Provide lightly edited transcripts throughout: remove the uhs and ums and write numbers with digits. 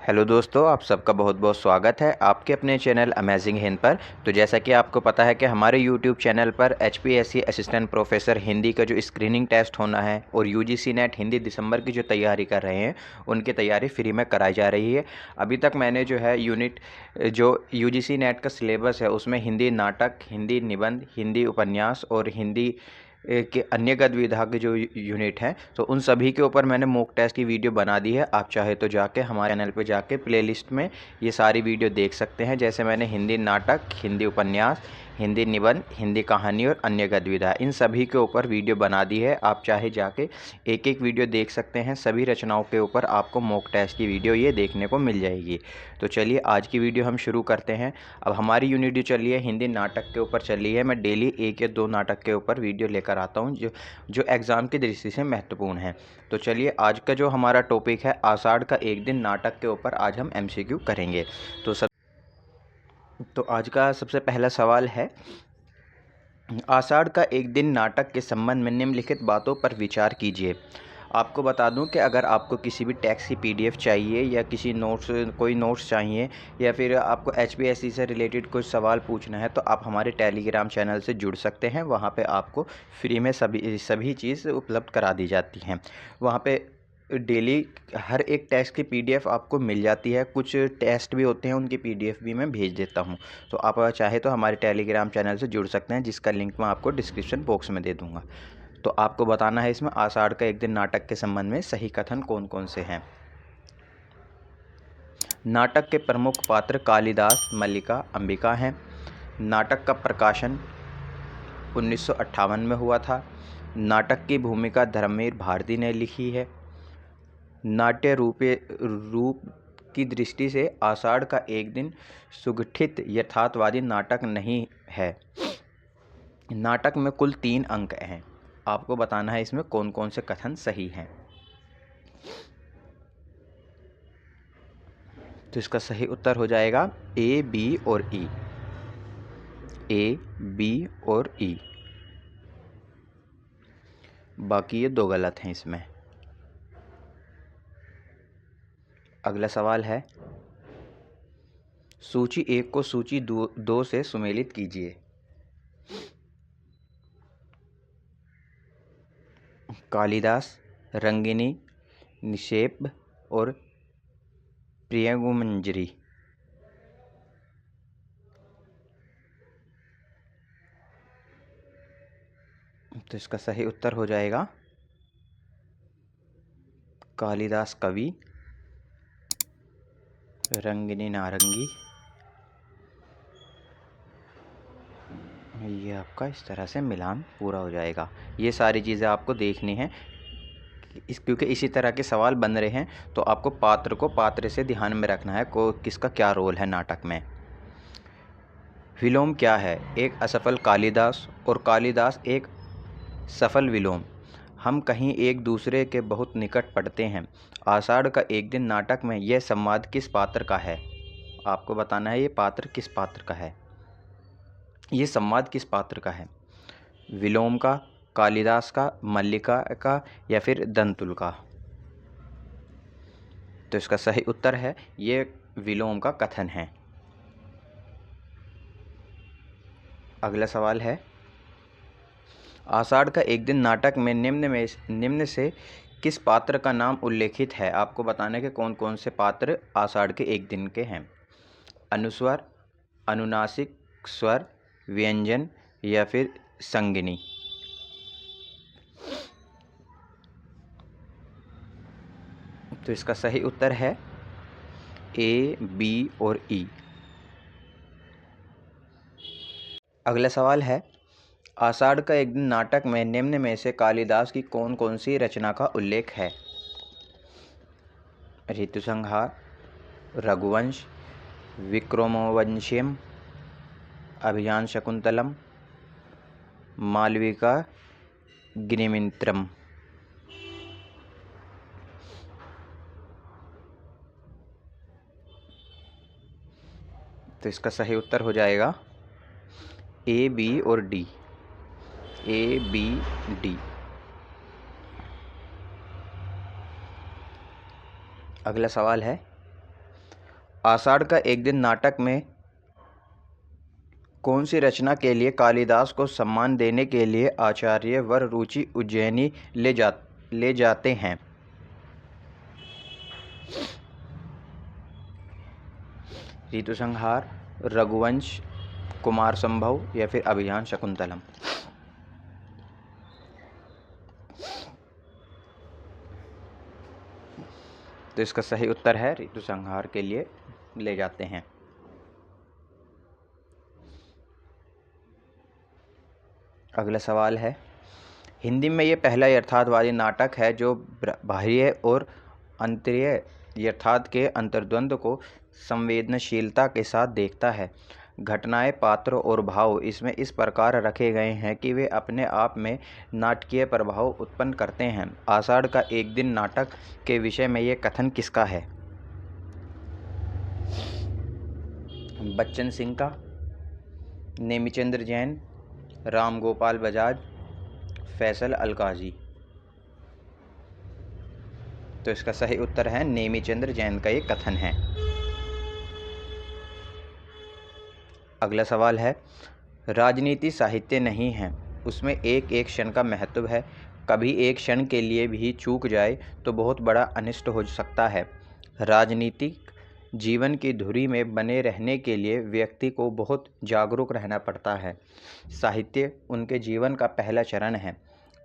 Hello दोस्तों, आप सबका बहुत बहुत स्वागत है आपके अपने चैनल अमेजिंग हिंद पर। तो जैसा कि आपको पता है कि हमारे यूट्यूब चैनल पर एचपीएससी असिस्टेंट प्रोफेसर हिंदी का जो स्क्रीनिंग टेस्ट होना है और यूजीसी नेट हिंदी दिसंबर की जो तैयारी कर रहे हैं उनकी तैयारी फ्री में कराई जा रही है। अभी तक मैंने जो है जो यूजीसी नेट का सिलेबस है उसमें हिंदी नाटक, हिंदी निबंध, हिंदी उपन्यास और हिंदी के अन्य गतिविधा के जो यूनिट हैं तो उन सभी के ऊपर मैंने मॉक टेस्ट की वीडियो बना दी है। आप चाहे तो जाके हमारे चैनल पे जाके प्लेलिस्ट में ये सारी वीडियो देख सकते हैं। जैसे मैंने हिंदी नाटक, हिंदी उपन्यास, हिंदी निबंध, हिंदी कहानी और अन्य गतिविधा इन सभी के ऊपर वीडियो बना दी है। आप चाहे जाके एक एक वीडियो देख सकते हैं। सभी रचनाओं के ऊपर आपको मॉक टेस्ट की वीडियो ये देखने को मिल जाएगी। तो चलिए आज की वीडियो हम शुरू करते हैं। अब हमारी यूनिट जो चली है हिंदी नाटक के ऊपर चली है। मैं डेली 1 या 2 नाटक के ऊपर वीडियो लेकर आता हूँ जो एग्ज़ाम की दृष्टि से महत्वपूर्ण है। तो चलिए आज का जो हमारा टॉपिक है आषाढ़ का एक दिन नाटक के ऊपर आज हम एमसीक्यू करेंगे। तो आज का सबसे पहला सवाल है, आषाढ़ का एक दिन नाटक के संबंध में निम्नलिखित बातों पर विचार कीजिए। आपको बता दूं कि अगर आपको किसी भी टेक्स्ट की पीडीएफ चाहिए या कोई नोट्स चाहिए या फिर आपको एचपीएससी से रिलेटेड कुछ सवाल पूछना है तो आप हमारे टेलीग्राम चैनल से जुड़ सकते हैं। वहां पे आपको फ्री में सभी चीज़ उपलब्ध करा दी जाती हैं। वहां पे डेली हर एक टेस्ट की पीडीएफ आपको मिल जाती है। कुछ टेस्ट भी होते हैं उनकी पीडीएफ भी मैं भेज देता हूं। तो आप चाहे तो हमारे टेलीग्राम चैनल से जुड़ सकते हैं, जिसका लिंक मैं आपको डिस्क्रिप्शन बॉक्स में दे दूंगा। तो आपको बताना है इसमें आषाढ़ का एक दिन नाटक के संबंध में सही कथन कौन कौन से हैं। नाटक के प्रमुख पात्र कालिदास, मल्लिका, अंबिका हैं। नाटक का प्रकाशन 1958 में हुआ था। नाटक की भूमिका धर्मवीर भारती ने लिखी है। नाट्य रूप की दृष्टि से आषाढ़ का एक दिन सुगठित यथार्थवादी नाटक नहीं है। नाटक में कुल 3 अंक हैं। आपको बताना है इसमें कौन कौन से कथन सही हैं। तो इसका सही उत्तर हो जाएगा ए, बी और ई। ए, बी और ई। बाकी ये 2 गलत हैं इसमें। अगला सवाल है, सूची 1 को सूची 2 से सुमेलित कीजिए। कालिदास, रंगिनी, निषेप और प्रियंगुमंजरी। तो इसका सही उत्तर हो जाएगा कालिदास कवि, रंगिनी नारंगी। ये आपका इस तरह से मिलान पूरा हो जाएगा। ये सारी चीज़ें आपको देखनी है क्योंकि इसी तरह के सवाल बन रहे हैं। तो आपको पात्र से ध्यान में रखना है किसका क्या रोल है नाटक में। विलोम क्या है? एक असफल कालिदास और कालिदास एक सफल विलोम। हम कहीं एक दूसरे के बहुत निकट पड़ते हैं। आषाढ़ का एक दिन नाटक में यह संवाद किस पात्र का है? आपको बताना है ये पात्र किस पात्र का है, ये संवाद किस पात्र का है। विलोम का, कालिदास का, मल्लिका का या फिर दंतुल का। तो इसका सही उत्तर है ये विलोम का कथन है। अगला सवाल है, आषाढ़ का एक दिन नाटक में निम्न से किस पात्र का नाम उल्लेखित है? आपको बताने के कौन कौन से पात्र आषाढ़ के एक दिन के हैं। अनुस्वर, अनुनासिक स्वर, व्यंजन या फिर संगिनी। तो इसका सही उत्तर है ए, बी और ई। अगला सवाल है, आषाढ़ का एक दिन नाटक में निम्न में से कालिदास की कौन कौन सी रचना का उल्लेख है? ऋतुसंहार, रघुवंश, विक्रमोर्वशीयम, अभियान शकुंतलम, मालविका गिरिमित्रम। तो इसका सही उत्तर हो जाएगा ए, बी और डी। ए, बी, डी। अगला सवाल है, आषाढ़ का एक दिन नाटक में कौन सी रचना के लिए कालिदास को सम्मान देने के लिए आचार्य वररुचि उज्जैनी ले जाते हैं? ऋतुसंहार, रघुवंश, कुमार संभव या फिर अभियान शकुंतलम? तो इसका सही उत्तर है ऋतुसंहार के लिए ले जाते हैं। अगला सवाल है, हिंदी में ये पहला यथार्थवादी नाटक है जो बाह्य और आंतरिक यथार्थ के अंतर्द्वंद को संवेदनशीलता के साथ देखता है। घटनाएं, पात्र और भाव इसमें इस प्रकार रखे गए हैं कि वे अपने आप में नाटकीय प्रभाव उत्पन्न करते हैं। आषाढ़ का एक दिन नाटक के विषय में ये कथन किसका है? बच्चन सिंह का, नेमिचंद्र जैन, राम गोपाल बजाज, फैसल अलकाजी? तो इसका सही उत्तर है नेमिचंद्र जैन का ये कथन है। अगला सवाल है, राजनीति साहित्य नहीं है, उसमें एक एक क्षण का महत्व है। कभी एक क्षण के लिए भी चूक जाए तो बहुत बड़ा अनिष्ट हो सकता है। राजनीतिक जीवन की धुरी में बने रहने के लिए व्यक्ति को बहुत जागरूक रहना पड़ता है। साहित्य उनके जीवन का पहला चरण है,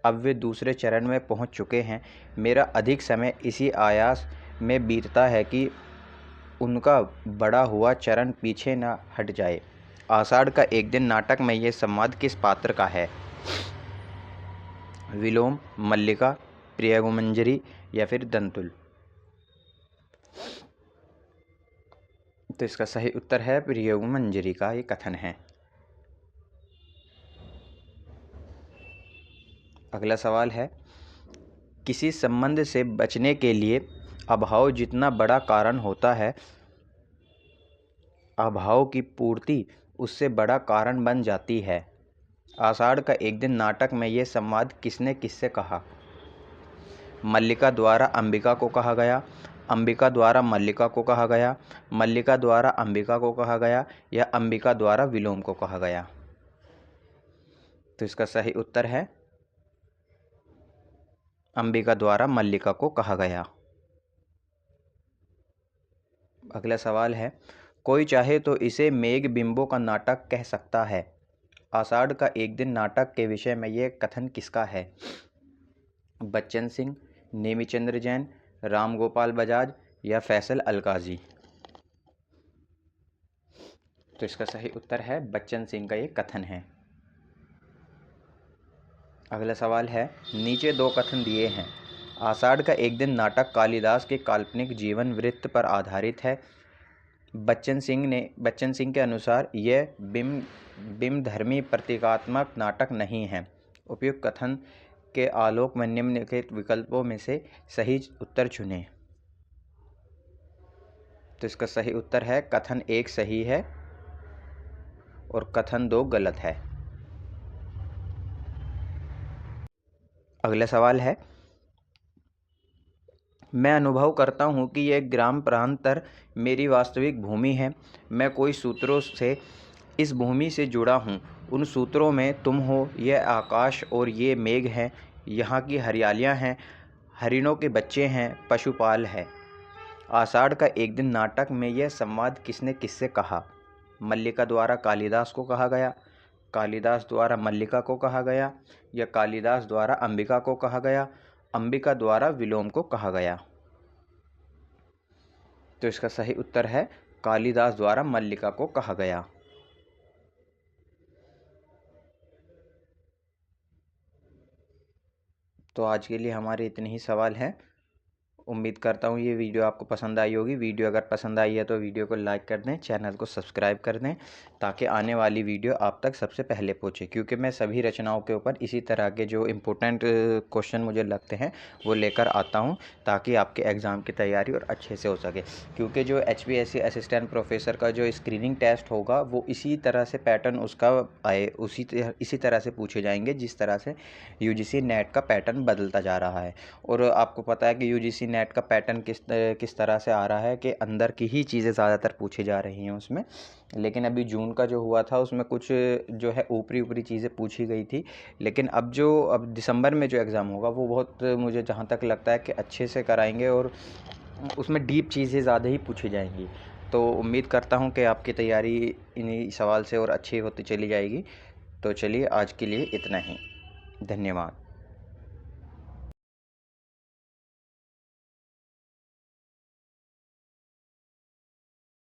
अब वे दूसरे चरण में पहुंच चुके हैं। मेरा अधिक समय इसी आयास में बीतता है कि उनका बड़ा हुआ चरण पीछे न हट जाए। आषाढ़ का एक दिन नाटक में ये संवाद किस पात्र का है? विलोम, मल्लिका, प्रियगुमंजरी या फिर दंतुल? तो इसका सही उत्तर है प्रियगुमंजरी का ये कथन है। अगला सवाल है, किसी संबंध से बचने के लिए अभाव जितना बड़ा कारण होता है, अभाव की पूर्ति उससे बड़ा कारण बन जाती है। आषाढ़ का एक दिन नाटक में ये संवाद किसने किससे कहा? मल्लिका द्वारा अंबिका को कहा गया, अंबिका द्वारा मल्लिका को कहा गया, मल्लिका द्वारा अंबिका को कहा गया या अंबिका द्वारा विलोम को कहा गया? तो इसका सही उत्तर है अंबिका द्वारा मल्लिका को कहा गया। अगला सवाल है, कोई चाहे तो इसे मेघ बिंबों का नाटक कह सकता है। आषाढ़ का एक दिन नाटक के विषय में ये कथन किसका है? बच्चन सिंह, नेमिचंद्र जैन, राम गोपाल बजाज या फैसल अलकाजी? तो इसका सही उत्तर है बच्चन सिंह का ये कथन है। अगला सवाल है, नीचे दो कथन दिए हैं। आषाढ़ का एक दिन नाटक कालिदास के काल्पनिक जीवन वृत्त पर आधारित है। बच्चन सिंह के अनुसार यह बिंबधर्मी प्रतीकात्मक नाटक नहीं है। उपयुक्त कथन के आलोक में निम्नलिखित विकल्पों में से सही उत्तर चुनें। तो इसका सही उत्तर है कथन 1 सही है और कथन 2 गलत है। अगला सवाल है, मैं अनुभव करता हूँ कि यह ग्राम प्रांतर मेरी वास्तविक भूमि है। मैं कोई सूत्रों से इस भूमि से जुड़ा हूँ। उन सूत्रों में तुम हो, यह आकाश और ये मेघ हैं, यहाँ की हरियालियाँ हैं, हरिणों के बच्चे हैं, पशुपाल है। आषाढ़ का एक दिन नाटक में यह संवाद किसने किससे कहा? मल्लिका द्वारा कालिदास को कहा गया, कालिदास द्वारा मल्लिका को कहा गया या कालिदास द्वारा अंबिका को कहा गया, अंबिका द्वारा विलोम को कहा गया? तो इसका सही उत्तर है कालिदास द्वारा मल्लिका को कहा गया। तो आज के लिए हमारे इतने ही सवाल हैं। उम्मीद करता हूँ ये वीडियो आपको पसंद आई होगी। वीडियो अगर पसंद आई है तो वीडियो को लाइक कर दें, चैनल को सब्सक्राइब कर दें ताकि आने वाली वीडियो आप तक सबसे पहले पहुँचे, क्योंकि मैं सभी रचनाओं के ऊपर इसी तरह के जो इम्पोर्टेंट क्वेश्चन मुझे लगते हैं वो लेकर आता हूँ ताकि आपके एग्ज़ाम की तैयारी और अच्छे से हो सके। क्योंकि जो HPSC असिस्टेंट प्रोफेसर का जो स्क्रीनिंग टेस्ट होगा वो इसी तरह से पैटर्न उसका आए, इसी तरह से पूछे जाएंगे जिस तरह से UGC नेट का पैटर्न बदलता जा रहा है। और आपको पता है कि UGC नेट का पैटर्न किस तरह से आ रहा है कि अंदर की ही चीज़ें ज़्यादातर पूछी जा रही हैं उसमें। लेकिन अभी जून का जो हुआ था उसमें कुछ जो है ऊपरी चीज़ें पूछी गई थी। लेकिन अब दिसंबर में जो एग्ज़ाम होगा वो बहुत, मुझे जहाँ तक लगता है कि अच्छे से कराएंगे और उसमें डीप चीज़ें ज़्यादा ही पूछी जाएंगी। तो उम्मीद करता हूँ कि आपकी तैयारी इन्हीं सवाल से और अच्छी होती चली जाएगी। तो चलिए आज के लिए इतना ही। धन्यवाद।